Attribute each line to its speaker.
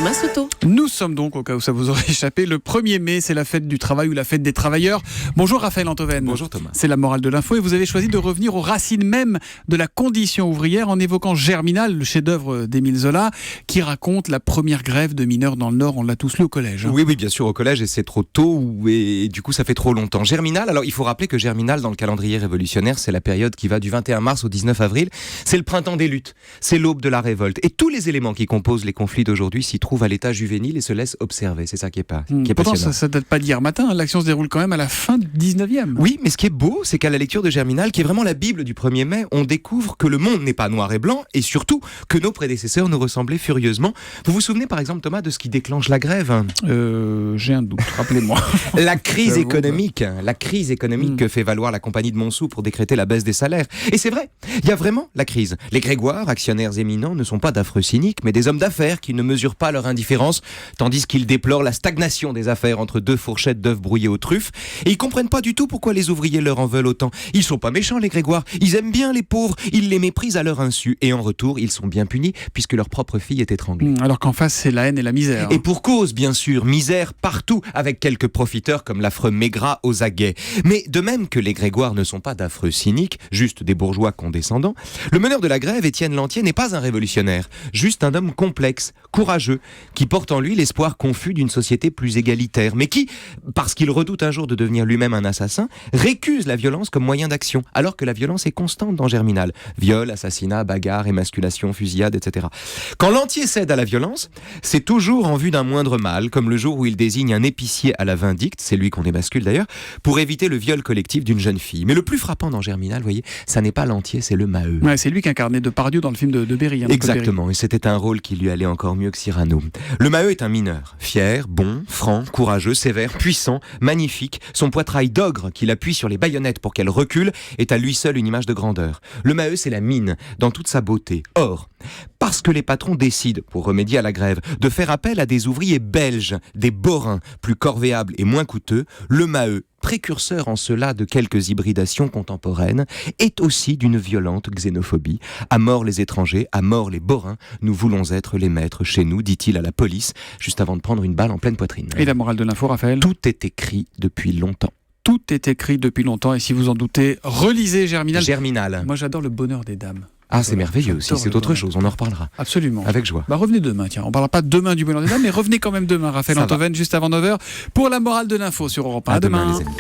Speaker 1: Thomas Soto.
Speaker 2: Nous sommes donc, au cas où ça vous aurait échappé, le 1er mai, c'est la fête du travail ou la fête des travailleurs. Bonjour Raphaël Antoven.
Speaker 3: Bonjour Thomas.
Speaker 2: C'est la morale de l'info et vous avez choisi de revenir aux racines même de la condition ouvrière en évoquant Germinal, le chef-d'œuvre d'Émile Zola, qui raconte la première grève de mineurs dans le Nord. On l'a tous lu au collège.
Speaker 3: Oui, bien sûr, au collège, et c'est trop tôt, et du coup ça fait trop longtemps. Germinal, alors il faut rappeler que Germinal, dans le calendrier révolutionnaire, c'est la période qui va du 21 mars au 19 avril. C'est le printemps des luttes, c'est l'aube de la révolte. Et tous les éléments qui composent les conflits d'aujourd'hui s'y trouvent à l'état juvénile et se laissent observer. C'est ça qui est
Speaker 2: Pourtant,
Speaker 3: passionnant.
Speaker 2: ça date pas d'hier matin. L'action se déroule quand même à la fin du 19e.
Speaker 3: Oui, mais ce qui est beau, c'est qu'à la lecture de Germinal, qui est vraiment la Bible du 1er mai, on découvre que le monde n'est pas noir et blanc, et surtout que nos prédécesseurs nous ressemblaient furieusement. Vous vous souvenez par exemple, Thomas, de ce qui déclenche la grève ?
Speaker 2: J'ai un doute, rappelez-moi.
Speaker 3: La crise économique que fait valoir la compagnie de Montsou pour décréter la baisse des salaires. Et c'est vrai, il y a vraiment la crise. Les Grégoire, actionnaires éminents, ne sont pas d'affreux cyniques, mais des hommes d'affaires qui ne mesurent pas leur indifférence, tandis qu'ils déplorent la stagnation des affaires entre deux fourchettes d'œufs brouillés aux truffes. Et ils comprennent pas du tout pourquoi les ouvriers leur en veulent autant. Ils sont pas méchants, les Grégoire. Ils aiment bien les pauvres. Ils les méprisent à leur insu. Et en retour, ils sont bien punis, puisque leur propre fille est étranglée.
Speaker 2: Alors qu'en face, c'est la haine et la misère.
Speaker 3: Et pour cause, bien sûr, misère partout, avec quelques profiteurs comme l'affreux Maigrat aux aguets. Mais de même que les Grégoire ne sont pas d'affreux cyniques, juste des bourgeois condescendants, le meneur de la grève, Étienne Lantier, n'est pas un révolutionnaire, juste un homme complexe, courageux, qui porte en lui l'espoir confus d'une société plus égalitaire, mais qui, parce qu'il redoute un jour de devenir lui-même un assassin, récuse la violence comme moyen d'action, alors que la violence est constante dans Germinal. Viol, assassinat, bagarre, émasculation, fusillade, etc. Quand Lantier cède à la violence, c'est toujours en vue d'un moindre mal, comme le jour où il désigne un épicier à la vindicte, c'est lui qu'on émascule d'ailleurs, pour éviter le viol collectif d'une jeune fille. Mais le plus frappant dans Germinal, vous voyez, ça n'est pas Lantier, c'est le Maheu.
Speaker 2: Ouais, c'est lui qui incarnait Depardieu dans le film de Berry.
Speaker 3: Exactement, et c'était un rôle qui lui allait encore mieux que Cyrano. Le Maheu est un mineur, fier, bon, franc, courageux, sévère, puissant, magnifique. Son poitrail d'ogre qu'il appuie sur les baïonnettes pour qu'elles reculent est à lui seul une image de grandeur. Le Maheu, c'est la mine, dans toute sa beauté. Or, parce que les patrons décident, pour remédier à la grève, de faire appel à des ouvriers belges, des borins, plus corvéables et moins coûteux, le Maheu, précurseur en cela de quelques hybridations contemporaines, est aussi d'une violente xénophobie. À mort les étrangers, à mort les borins, nous voulons être les maîtres chez nous, dit-il à la police, juste avant de prendre une balle en pleine poitrine.
Speaker 2: Et la morale de l'info, Raphaël ?
Speaker 3: Tout est écrit depuis longtemps.
Speaker 2: Tout est écrit depuis longtemps, et si vous en doutez, relisez Germinal.
Speaker 3: Germinal.
Speaker 2: Moi, j'adore le bonheur des dames.
Speaker 3: Ah, c'est merveilleux aussi, c'est autre chose, on en reparlera.
Speaker 2: Absolument.
Speaker 3: Avec joie.
Speaker 2: Revenez demain, tiens. On ne parlera pas demain du bonheur des dames, mais revenez quand même demain, Raphaël Antoven, juste avant 9h, pour la morale de l'info sur Europe 1.
Speaker 3: À demain, les amis.